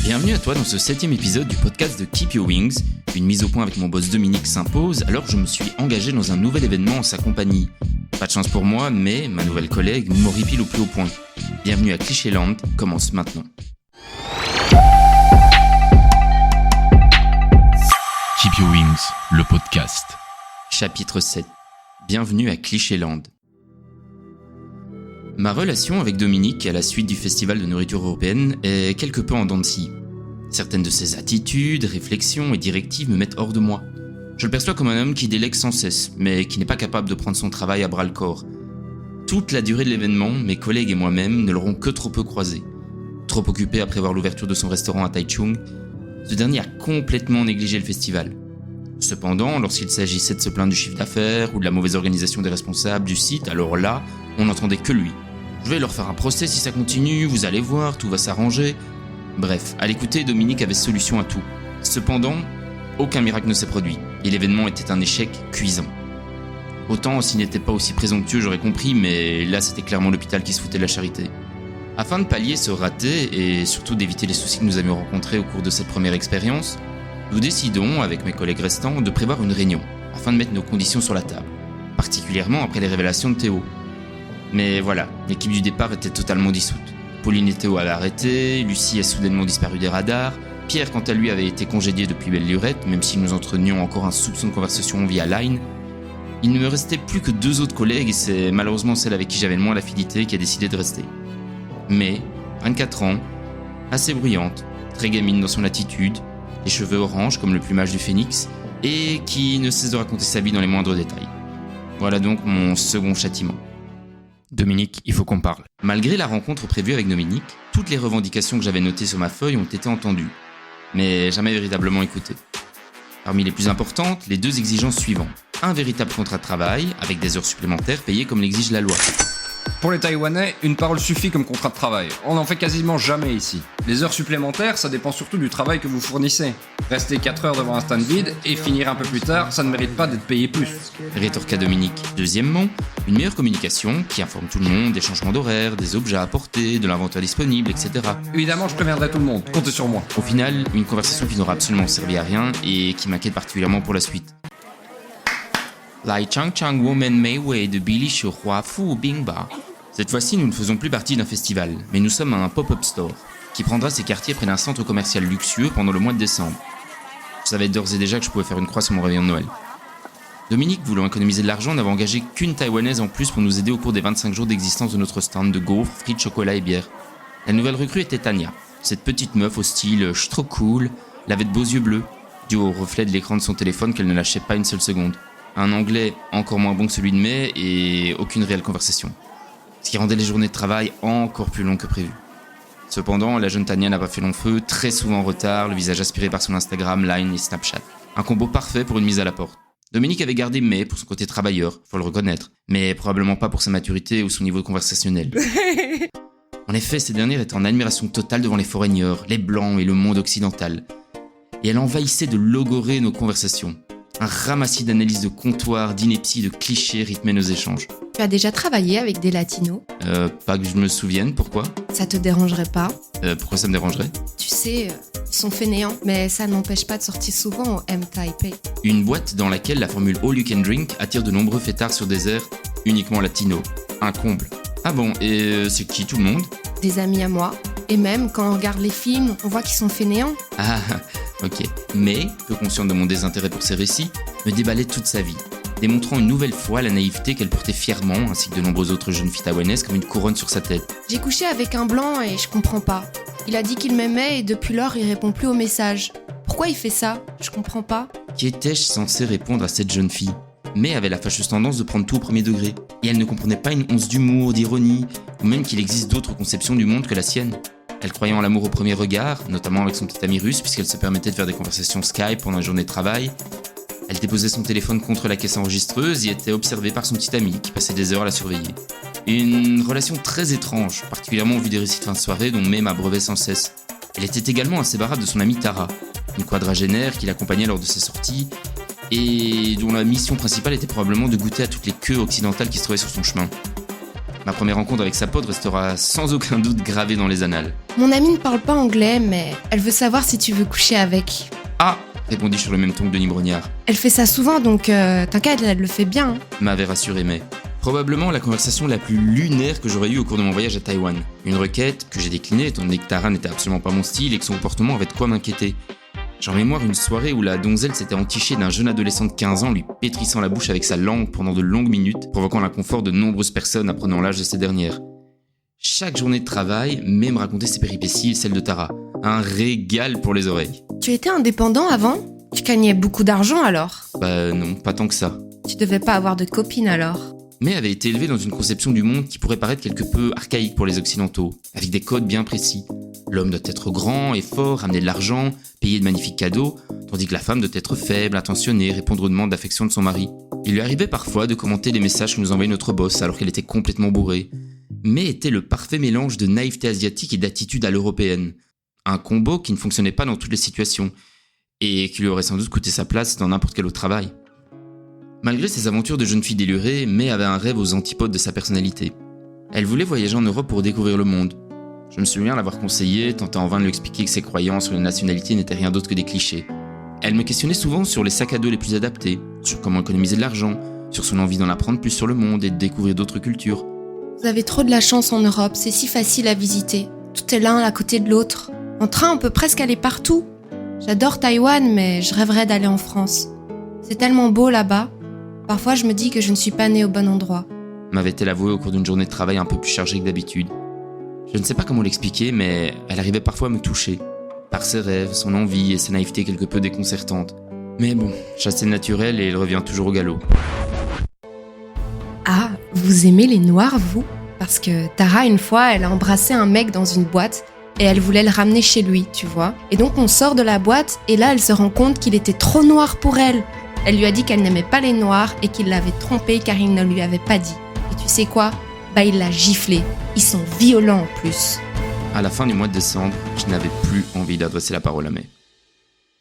Bienvenue à toi dans ce 7e épisode du podcast de Keep Your Wings. Une mise au point avec mon boss Dominique s'impose, alors je me suis engagé dans un nouvel événement en sa compagnie. Pas de chance pour moi, mais ma nouvelle collègue m'horripile au plus haut point. Bienvenue à Clichéland, commence maintenant. Keep Your Wings, le podcast. Chapitre 7. Bienvenue à Clichéland. Ma relation avec Dominique à la suite du festival de nourriture européenne est quelque peu en dents de scie. Certaines de ses attitudes, réflexions et directives me mettent hors de moi. Je le perçois comme un homme qui délègue sans cesse, mais qui n'est pas capable de prendre son travail à bras-le-corps. Toute la durée de l'événement, mes collègues et moi-même ne l'aurons que trop peu croisé. Trop occupé à prévoir l'ouverture de son restaurant à Taichung, ce dernier a complètement négligé le festival. Cependant, lorsqu'il s'agissait de se plaindre du chiffre d'affaires ou de la mauvaise organisation des responsables du site, alors là, on n'entendait que lui. Je vais leur faire un procès si ça continue, vous allez voir, tout va s'arranger. Bref, à l'écouter, Dominique avait solution à tout. Cependant, aucun miracle ne s'est produit, et l'événement était un échec cuisant. Autant s'il n'était pas aussi présomptueux, j'aurais compris, mais là c'était clairement l'hôpital qui se foutait de la charité. Afin de pallier ce raté, et surtout d'éviter les soucis que nous avions rencontrés au cours de cette première expérience, nous décidons, avec mes collègues restants, de prévoir une réunion, afin de mettre nos conditions sur la table, particulièrement après les révélations de Théo. Mais voilà, l'équipe du départ était totalement dissoute. Pauline et Théo avaient arrêté, Lucie a soudainement disparu des radars, Pierre quant à lui avait été congédié depuis belle lurette, même si nous entretenions encore un soupçon de conversation via Line. Il ne me restait plus que 2 autres collègues et c'est malheureusement celle avec qui j'avais le moins l'affinité qui a décidé de rester. Mais, 24 ans, assez bruyante, très gamine dans son attitude, les cheveux orange comme le plumage du phénix, et qui ne cesse de raconter sa vie dans les moindres détails. Voilà donc mon second châtiment. Dominique, il faut qu'on parle. Malgré la rencontre prévue avec Dominique, toutes les revendications que j'avais notées sur ma feuille ont été entendues, mais jamais véritablement écoutées. Parmi les plus importantes, les 2 exigences suivantes. Un véritable contrat de travail, avec des heures supplémentaires payées comme l'exige la loi. Pour les Taïwanais, une parole suffit comme contrat de travail. On n'en fait quasiment jamais ici. Les heures supplémentaires, ça dépend surtout du travail que vous fournissez. Rester 4 heures devant un stand vide et finir un peu plus tard, ça ne mérite pas d'être payé plus. Rétorqua Dominique. Deuxièmement, une meilleure communication qui informe tout le monde des changements d'horaire, des objets à apporter, de l'inventaire disponible, etc. Évidemment, je préviendrai tout le monde. Comptez sur moi. Au final, une conversation qui n'aura absolument servi à rien et qui m'inquiète particulièrement pour la suite. Lai Chang Chang Woman Mei Wei de Billy Shu Hua Fu Bingba. Cette fois-ci, nous ne faisons plus partie d'un festival, mais nous sommes à un pop-up store qui prendra ses quartiers près d'un centre commercial luxueux pendant le mois de décembre. Je savais d'ores et déjà que je pouvais faire une croix sur mon réveillon de Noël. Dominique, voulant économiser de l'argent, n'avait engagé qu'une Taïwanaise en plus pour nous aider au cours des 25 jours d'existence de notre stand de gaufres, frites, chocolat et bière. La nouvelle recrue était Tania, cette petite meuf au style « trop cool », elle avait de beaux yeux bleus, dû au reflet de l'écran de son téléphone qu'elle ne lâchait pas une seule seconde. Un anglais encore moins bon que celui de May et aucune réelle conversation. Ce qui rendait les journées de travail encore plus longues que prévu. Cependant, la jeune Tania n'a pas fait long feu, très souvent en retard, le visage aspiré par son Instagram, Line et Snapchat. Un combo parfait pour une mise à la porte. Dominique avait gardé May pour son côté travailleur, faut le reconnaître, mais probablement pas pour sa maturité ou son niveau conversationnel. En effet, cette dernière était en admiration totale devant les foreigners, les blancs et le monde occidental. Et elle envahissait de logorer nos conversations. Un ramassis d'analyses de comptoir, d'inepties, de clichés rythmait nos échanges. Tu as déjà travaillé avec des latinos ? Pas que je me souvienne, pourquoi ? Ça te dérangerait pas ? Pourquoi ça me dérangerait ? Tu sais, ils sont fainéants, mais ça n'empêche pas de sortir souvent au M-Taipei. Une boîte dans laquelle la formule All You Can Drink attire de nombreux fêtards sur des airs uniquement latinos. Un comble. Ah bon, et c'est qui tout le monde ? Des amis à moi. Et même quand on regarde les films, on voit qu'ils sont fainéants. Ah, ok. Mais, peu consciente de mon désintérêt pour ces récits, me déballait toute sa vie, démontrant une nouvelle fois la naïveté qu'elle portait fièrement, ainsi que de nombreuses autres jeunes filles taïwanaises, comme une couronne sur sa tête. J'ai couché avec un blanc et je comprends pas. Il a dit qu'il m'aimait et depuis lors il répond plus aux messages. Pourquoi il fait ça ? Je comprends pas. Qu'étais-je censé répondre à cette jeune fille ? Mais avait la fâcheuse tendance de prendre tout au premier degré, et elle ne comprenait pas une once d'humour, d'ironie, ou même qu'il existe d'autres conceptions du monde que la sienne. Elle croyait en l'amour au premier regard, notamment avec son petit ami russe, puisqu'elle se permettait de faire des conversations Skype pendant une journée de travail. Elle déposait son téléphone contre la caisse enregistreuse et était observée par son petit ami, qui passait des heures à la surveiller. Une relation très étrange, particulièrement au vu des récits de fin de soirée dont May m'abreuvait sans cesse. Elle était également inséparable de son amie Tara, une quadragénaire qui l'accompagnait lors de ses sorties, et dont la mission principale était probablement de goûter à toutes les queues occidentales qui se trouvaient sur son chemin. Ma première rencontre avec sa pote restera sans aucun doute gravée dans les annales. Mon amie ne parle pas anglais, mais elle veut savoir si tu veux coucher avec. Ah, répondis-je sur le même ton que Denis Brognard. Elle fait ça souvent, donc t'inquiète, elle le fait bien. M'avait rassuré, mais probablement la conversation la plus lunaire que j'aurais eue au cours de mon voyage à Taïwan. Une requête que j'ai déclinée étant donné que Tara n'était absolument pas mon style et que son comportement avait de quoi m'inquiéter. J'ai en mémoire une soirée où la donzelle s'était entichée d'un jeune adolescent de 15 ans lui pétrissant la bouche avec sa langue pendant de longues minutes, provoquant l'inconfort de nombreuses personnes apprenant l'âge de ces dernières. Chaque journée de travail, même raconter ses péripéties et celles de Tara. Un régal pour les oreilles. Tu étais indépendant avant? Tu gagnais beaucoup d'argent alors? Bah non, pas tant que ça. Tu devais pas avoir de copine alors? Mais avait été élevé dans une conception du monde qui pourrait paraître quelque peu archaïque pour les occidentaux, avec des codes bien précis. L'homme doit être grand et fort, ramener de l'argent, payer de magnifiques cadeaux, tandis que la femme doit être faible, attentionnée, répondre aux demandes d'affection de son mari. Il lui arrivait parfois de commenter les messages que nous envoyait notre boss alors qu'elle était complètement bourrée, mais était le parfait mélange de naïveté asiatique et d'attitude à l'européenne. Un combo qui ne fonctionnait pas dans toutes les situations, et qui lui aurait sans doute coûté sa place dans n'importe quel autre travail. Malgré ses aventures de jeune fille délurée, May avait un rêve aux antipodes de sa personnalité. Elle voulait voyager en Europe pour découvrir le monde. Je me souviens l'avoir conseillé, tentant en vain de lui expliquer que ses croyances sur les nationalités n'étaient rien d'autre que des clichés. Elle me questionnait souvent sur les sacs à dos les plus adaptés, sur comment économiser de l'argent, sur son envie d'en apprendre plus sur le monde et de découvrir d'autres cultures. Vous avez trop de la chance en Europe, c'est si facile à visiter. Tout est l'un à côté de l'autre. En train, on peut presque aller partout. J'adore Taïwan, mais je rêverais d'aller en France. C'est tellement beau là-bas. Parfois, je me dis que je ne suis pas née au bon endroit. M'avait-elle avoué au cours d'une journée de travail un peu plus chargée que d'habitude. Je ne sais pas comment l'expliquer, mais elle arrivait parfois à me toucher. Par ses rêves, son envie et sa naïveté quelque peu déconcertante. Mais bon, chasse est naturelle et elle revient toujours au galop. Ah, vous aimez les noirs, vous? Parce que Tara, une fois, elle a embrassé un mec dans une boîte et elle voulait le ramener chez lui, tu vois. Et donc on sort de la boîte et là, elle se rend compte qu'il était trop noir pour elle. Elle lui a dit qu'elle n'aimait pas les noirs et qu'il l'avait trompée car il ne lui avait pas dit. Et tu sais quoi? Bah il l'a giflé. Ils sont violents en plus. À la fin du mois de décembre, je n'avais plus envie d'adresser la parole à May.